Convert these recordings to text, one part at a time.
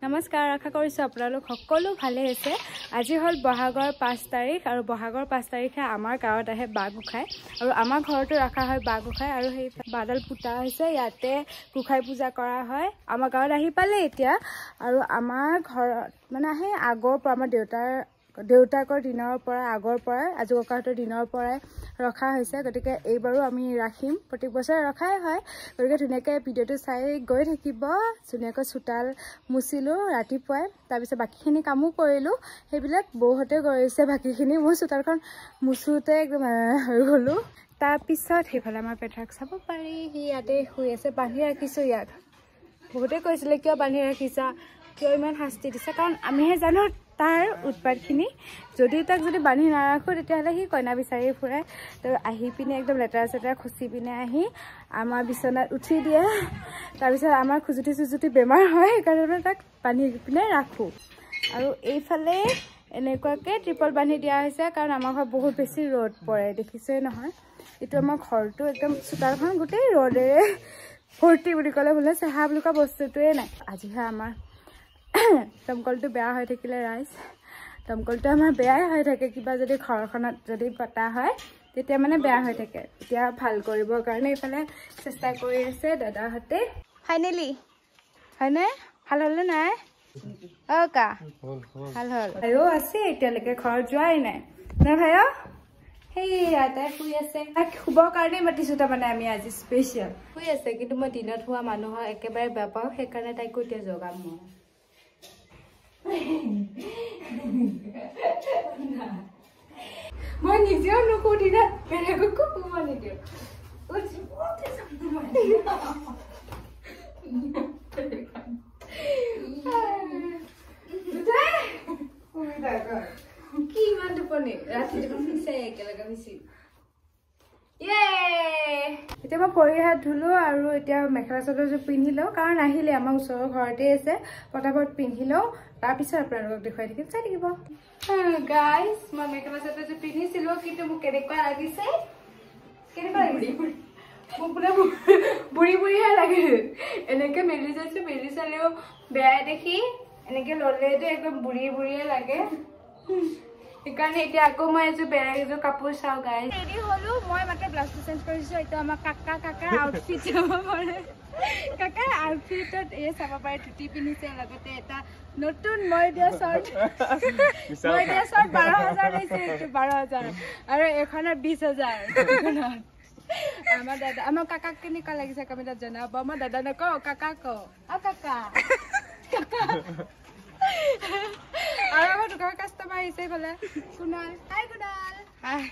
নমস্কাৰ, আশা কৰিছোঁ আপোনালোক সকলো ভালে আছে। আজি হ'ল বহাগৰ 5 তাৰিখ আৰু বহাগৰ 5 তাৰিখে আমাৰ গাঁৱত আহে বাঁহ গোঁসাই আৰু আমাৰ ঘৰতো ৰখা হয় বাঁহ গোঁসাই আৰু সেই বাঁহডাল পোতা হৈছে, ইয়াতে গোঁসাই পূজা কৰা হয়। আমাৰ গাঁৱত আহি পালে এতিয়া আৰু আমাৰ ঘৰত মানে আহে আগৰ পৰা আমাৰ দেউতাকৰ দিনৰ পৰা আগৰ পৰাই আজু ককাহঁতৰ দিনৰ পৰাই ৰখা হৈছে। গতিকে এইবাৰো আমি ৰাখিম, প্ৰত্যেক বছৰে ৰখাই হয়। গতিকে ধুনীয়াকৈ ভিডিঅ'টো চাই গৈ থাকিব। ধুনীয়াকৈ চোতাল মুচিলোঁ ৰাতিপুৱাই, তাৰপিছত বাকীখিনি কামো কৰিলোঁ, সেইবিলাক বৌহঁতে কৰিছে বাকীখিনি। মোৰ চোতালখন মুচোতে একদম হৈ গ'লোঁ। তাৰপিছত সেইফালে আমাৰ পেট্ৰাক চাব পাৰি, সি ইয়াতে শুই আছে। বান্ধি ৰাখিছোঁ ইয়াক। বহুতে কৈছিলে কিয় বান্ধি ৰাখিছা, কিয় ইমান শাস্তি দিছে, কাৰণ আমিহে জানো তাৰ উৎপাতখিনি। যদি তাক বান্ধি নাৰাখোঁ তেতিয়াহ'লে সি কইনা বিচাৰি ফুৰে। তো আহি পিনে একদম লেতেৰা চেতেৰা খুচি পিনে আহি আমাৰ বিচনাত উঠি দিয়ে। তাৰপিছত আমাৰ খুজুতি বেমাৰ হয়, সেইকাৰণে তাক বান্ধি পিনে ৰাখোঁ। আৰু এইফালে এনেকুৱাকৈ ত্ৰিপল বান্ধি দিয়া হৈছে, কাৰণ আমাৰ ঘৰত বহুত বেছি ৰ'দ পৰে, দেখিছেই নহয়। এইটো আমাৰ ঘৰটো একদম চোতালখন গোটেই ৰ'দেৰে ভৰ্তি বুলি ক'লে বোলে, চেহা বুলি কোৱা বস্তুটোৱে নাই। আজিহে আমাৰ দমকলটো বেয়া হৈ থাকিলে ৰাইজ, দমকলটো আমাৰ বেয়াই হৈ থাকে। কিবা যদি ঘৰখনত যদি পতা হয় তেতিয়া মানে বেয়া হৈ থাকে। এতিয়া ভাল কৰিবৰ কাৰণে এইফালে চেষ্টা কৰি আছে দাদাহঁতে। ফাইনেলি হয়নে? ভাল হ'লে নাই? অ' কা ভাল হ'ল আৰু আছে, এতিয়ালৈকে ঘৰত যোৱাই নাই না ভাই? সেই তাই শুই আছে, তাইক শুবৰ কাৰণেই মাতিছোঁ। তাৰমানে আমি আজি স্পেচিয়েল শুই আছে, কিন্তু মই দিনত শুৱা মানুহক একেবাৰে বেয়া পাওঁ, সেইকাৰণে তাইকো এতিয়া জগাম মই। মই নিজেও নুশু দিনত, বেলেগকো শুব নিদিওঁ। কি ইমান টোপনি? ৰাতি দেখোন শুইছে একেলগে শুইছিল। এতিয়া মই ভৰি হাত ধুলোঁ আৰু এতিয়া মেখেলা চাদৰযোৰ পিন্ধি লওঁ, কাৰণ আহিলে আমাৰ ওচৰৰ ঘৰতে আছে, পটাপট পিন্ধি লওঁ। তাৰপিছত আপোনালোকক দেখুৱাই থাকিম, চাই থাকিব। গাইজ, মই মেখেলা চাদৰযোৰ পিন্ধিছিলোঁ, কিন্তু মোক কেনেকুৱা লাগিছে, মোক বোলে বুঢ়ীহে লাগে। এনেকৈ মেলি যাইছোঁ, মেলি চালেও বেয়াই দেখি, এনেকৈ ল'লেতো একদম বুঢ়ীয়ে লাগে। সেইকাৰণে এতিয়া আকৌ মই এযোৰ বেলেগ এযোৰ কাপোৰ চাওঁ। গাইজ ৰেডি হ'লোঁ, মই মাত্ৰ ব্লাউজটো চেঞ্জ কৰিছোঁ। এতিয়া আমাৰ কাকাৰ আউটফিট চাব পাৰে। কাকাৰ আউটফিটত এই চাব পাৰে, ধুতি পিন্ধিছে, লগতে এটা নতুন মই দিয়া চাৰ্ট 12,000 লৈছে, এইটো 12,000 আৰু এইখনত 20,000। আমাৰ দাদা, আমাৰ কাকাক কেনেকুৱা লাগিছে কমেণ্টত জনাব। মই দাদা নকওঁ, কাকা কওঁ। কাকা আৰু আমাৰ দোকানৰ কাষ্টমাৰ আহিছে এইফালে, কুনাল। হাই কুনাল। হাই।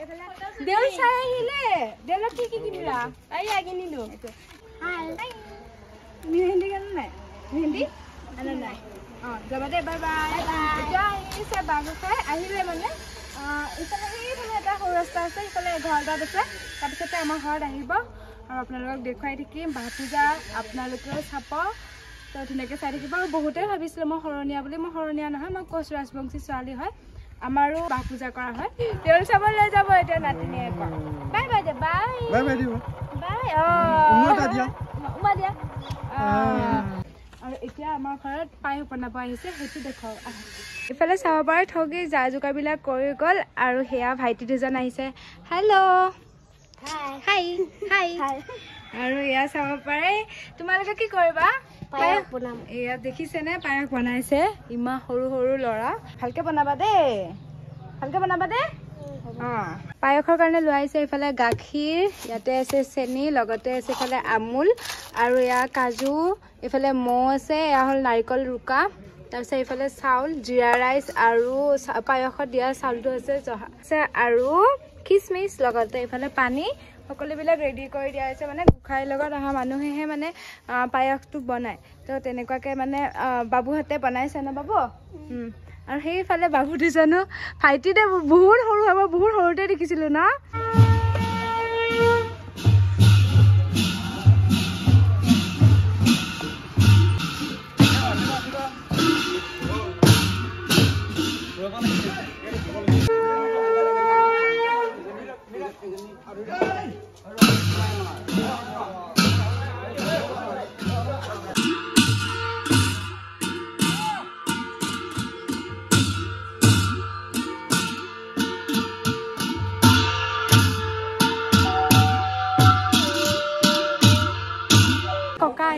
এইফালে দেউল চাই আহিলে। দেউলক কি কিনিলা? কিনিলোঁ। হাই। মেহেন্দি কেনে নাই? মেহেন্দি আনা নাই? যাবা দে, বাই বাই। এতিয়া আহিছে বাঁহ গোঁসাই আহিলে মানে ইফালে সেইফালে এটা সৰু ৰাস্তা আছে, সিফালে ঘৰ এটাত আছে। তাৰপিছতে আমাৰ ঘৰত আহিব আৰু আপোনালোকক দেখুৱাই থাকিম বাঁহ পূজা, আপোনালোকেও চাব। তো ধুনীয়াকৈ চাই থাকিব। আৰু বহুতে ভাবিছিলে মই শৰণীয়া বুলি, মই শৰণীয়া নহয়, মই কোচ ৰাজবংশী ছোৱালী হয়। আমাৰো বাঁহ পূজা কৰা হয়। দেউল চাব লৈ যাব এতিয়া নাতিনীয়ে। বাই বাই দে, বাই বাই বাই দিব বাই। উমা দিয়া। আৰু এতিয়া আমাৰ ঘৰত পায়স বনাব আহিছে, সেইটো দেখুৱাও। এইফালে চাব পাৰে ঠগি যা যোগাৰবিলাক কৰি গ'ল আৰু সেয়া ভাইটি দুজন আহিছে। হেল্ল', হাই হাই। আৰু এয়া চাব পাৰে। তোমালোকে কি কৰিবা? পায়স বনাম। এয়া দেখিছেনে পায়স বনাইছে, ইমান সৰু সৰু ল'ৰা। ভালকে বনাবা দেই, ভালকে বনাবা দেই। পায়সৰ কাৰণে লৈ আহিছে এইফালে গাখীৰ, ইয়াতে আছে চেনি, লগতে আছে এইফালে আমুল আৰু এয়া কাজু, এইফালে মৌ আছে, এয়া হ'ল নাৰিকল ৰুকা। তাৰপিছত এইফালে চাউল, জিৰা ৰাইচ আৰু পায়সত দিয়া চাউলটো আছে আৰু খিচমিচ, লগতে এইফালে পানী। সকলোবিলাক ৰেডি কৰি দিয়া হৈছে। মানে গোঁসাইৰ লগত অহা মানুহেহে মানে পায়সটো বনায়। তো তেনেকুৱাকৈ মানে বাবুহঁতে বনাইছে ন বাবু। আৰু সেইফালে বাবু দুজনো ভাইটিতে বহুত সৰু হ'ব, বহুত সৰুতে দেখিছিলোঁ ন।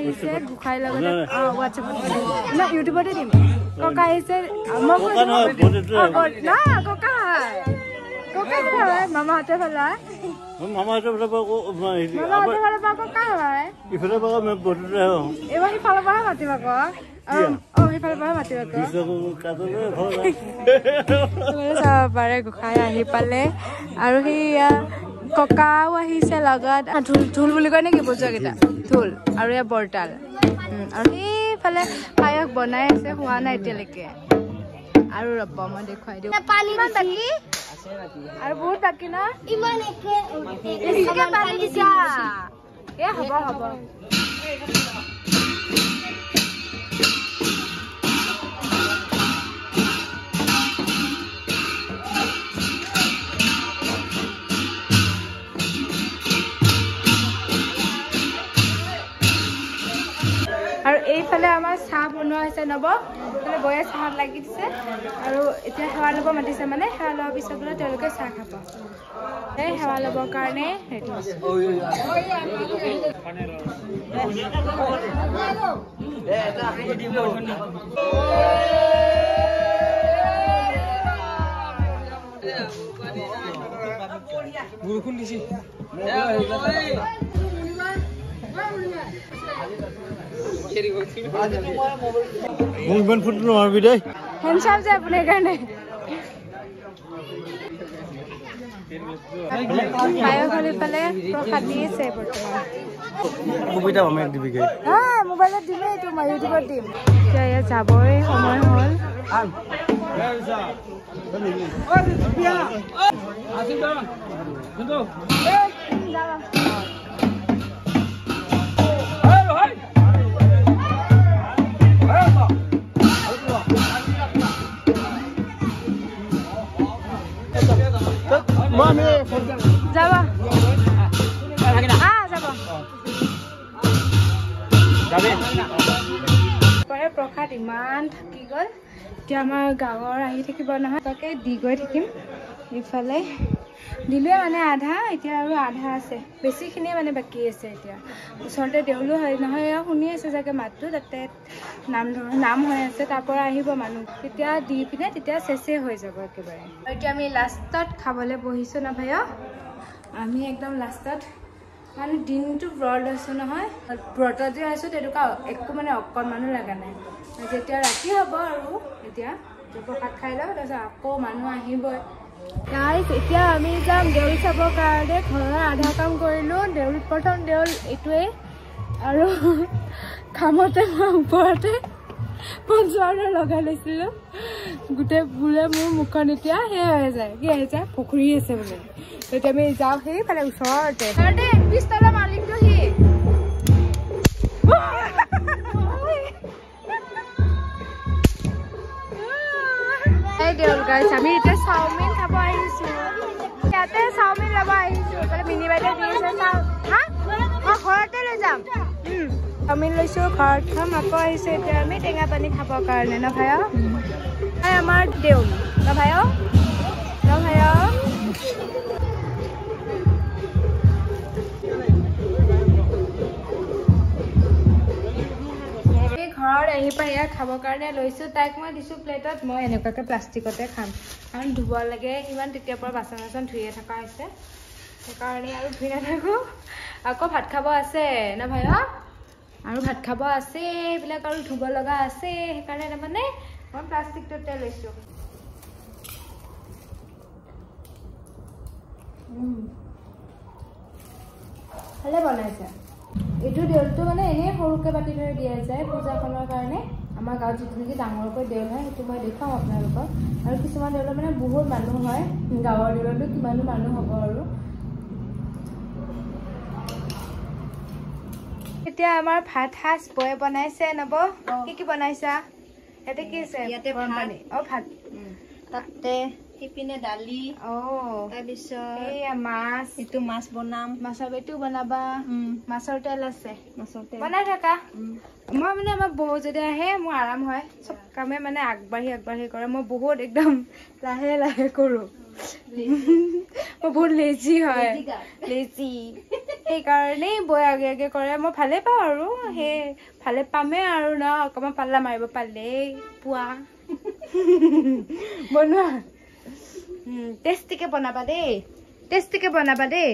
আহিছে গোখাই লগতে হোৱাটছএপত না ইউটিউবতে দিম ককা আহিছে না ককা ককা হয় মামাহঁতে ভাল হয় মামাহঁতে ভাল ককা হয় ইফালে এইবাৰ সিফালৰ পৰা মাতিব আকৌ সিফালৰ পৰা মাতিব আকৌ চাব পাৰে গোসাঁই আহি পালে আৰু সেয়া ককাও আহিছে লগত ঢোল বুলি কয় নেকি বজোৱাকেইটা ঢোল আৰু এয়া বৰতাল আৰু সেইফালে পায়স বনাই আছে হোৱা নাই এতিয়ালৈকে আৰু ৰ'ব মই দেখুৱাই দিওঁ বাকী আৰু বহুত বাকী ন ইমান বেছিকে পানী দিছা এ হ'ব হ'ব আৰু এইফালে আমাৰ চাহ বনোৱা হৈছে নব মানে বয়া চাহত লাগি দিছে আৰু এতিয়া সেৱা ল'ব মাতিছে মানে সেৱা লোৱাৰ পিছত বোলে তেওঁলোকে চাহ খাব এই সেৱা ল'বৰ কাৰণে বৰষুণ দিছে ইমান ফুট নোৱাৰিবি দেই হেণ্ডচাম যে আপোনাৰ কাৰণে পায়স পালে প্ৰসাদ দি আছে বৰ্তমান সুবিধা আমাক দিবিগে মোবাইলত দিমেই এইটো মই ইউটিউবত দিম এতিয়া ইয়াত যাবই সময় হ'ল যাবা প্ৰসাদ ইমান থাকি গ'ল এতিয়া আমাৰ গাঁৱৰ আহি থাকিব নহয় তাকে দি গৈ থাকিম ইফালে দিলোৱে মানে আধা এতিয়া আৰু আধা আছে বেছিখিনিয়ে মানে বাকী আছে এতিয়া ওচৰতে দেউলো হয় নহয় শুনি আছে চাগে মাতটো তাতে নাম হৈ আছে তাৰ পৰা আহিব মানুহ তেতিয়া দি পিনে তেতিয়া চেচে হৈ যাব একেবাৰে এতিয়া আমি লাষ্টত খাবলৈ বহিছোঁ ন ভাই আমি একদম লাষ্টত মানে দিনটো ব্ৰত লৈছোঁ নহয় ব্ৰতত যে আছোঁ তেনেকুৱা একো মানে অকণমানো লগা নাই যেতিয়া ৰাতি হ'ব আৰু এতিয়া প্ৰসাদ খাই লওঁ তাৰপিছত আকৌ মানুহ আহিবই গাইজ এতিয়া আমি যাম দেউল চাবৰ কাৰণে ঘৰৰ আধা কাম কৰিলোঁ দেউল প্ৰথম দেউল এইটোৱেই আৰু কামতে মই ওপৰতে পঞ্চৰ লগাই লৈছিলোঁ গোটেই বোলে মোৰ মুখখন এতিয়া সেই হৈ যায় কি আহিছে পুখুৰী আছে বোলে তেতিয়া আমি যাওঁ সেইফালে ওচৰতে পিছতলা মালিকটো সি দেউল গাইছ আমি এতিয়া চাওমিন খাব আহিছোঁ ইয়াতে চাওমিন ল'ব আহিছোঁ মিনি বাইদেউ দি আছে চাওঁ হা ঘৰতে লৈ যাম চাওমিন লৈছোঁ ঘৰত খাম আকৌ আহিছোঁ এতিয়া আমি টেঙা পানী খাবৰ কাৰণে ন ভাই আমাৰ দেউল ন ভাই ঘৰত আহি পাই ইয়াক খাবৰ কাৰণে লৈছোঁ তাইক মই দিছোঁ প্লেটত মই এনেকুৱাকৈ প্লাষ্টিকতে খাম কাৰণ ধুব লাগে ইমান তেতিয়াৰ পৰা বাচন চাচন ধুয়ে থকা হৈছে সেইকাৰণে আৰু ধুই নাথাকোঁ আকৌ ভাত খাব আছে ন ভাই আৰু ভাত খাব আছে এইবিলাক আৰু ধুব লগা আছে সেইকাৰণে তাৰমানে মই প্লাষ্টিকটোতে লৈছোঁ ভালে বনাইছে এইটো দেউলটো মানে এনেই সৰুকৈ পাতি ধৰি দিয়া যায় পূজাখনৰ কাৰণে আমাৰ গাঁৱত যিটো নেকি ডাঙৰকৈ দেউল হয় সেইটো মই দেখুৱাম আপোনালোকক আৰু কিছুমান দেউলত মানে বহুত মানুহ হয় গাঁৱৰ দেউলতো কিমানো মানুহ হ'ব আৰু এতিয়া আমাৰ ভাত সাজ বয়ে বনাইছে নব কি বনাইছা ইয়াতে কি আছে ভাত তাতে সিপিনে দালি তাৰপিছত এয়া মাছ এইটো মাছ বনাম মাছৰ পেটু বনাবা মাছৰ তেল আছে বনাই থাকা মই মানে আমাৰ বৌ যদি আহে মোৰ আৰাম হয় চব কামে মানে আগবাঢ়ি কৰে মই বহুত একদম লাহে কৰোঁ মই বহুত লেজি হয় লেজি সেইকাৰণেই বৈ আগে আগে কৰে মই ভালে পাওঁ আৰু সেই ভালে পামেই আৰু ন অকণমান পাল্লা মাৰিব পালেই পোৱা বনোৱা টেষ্টিকে বনাবা দেই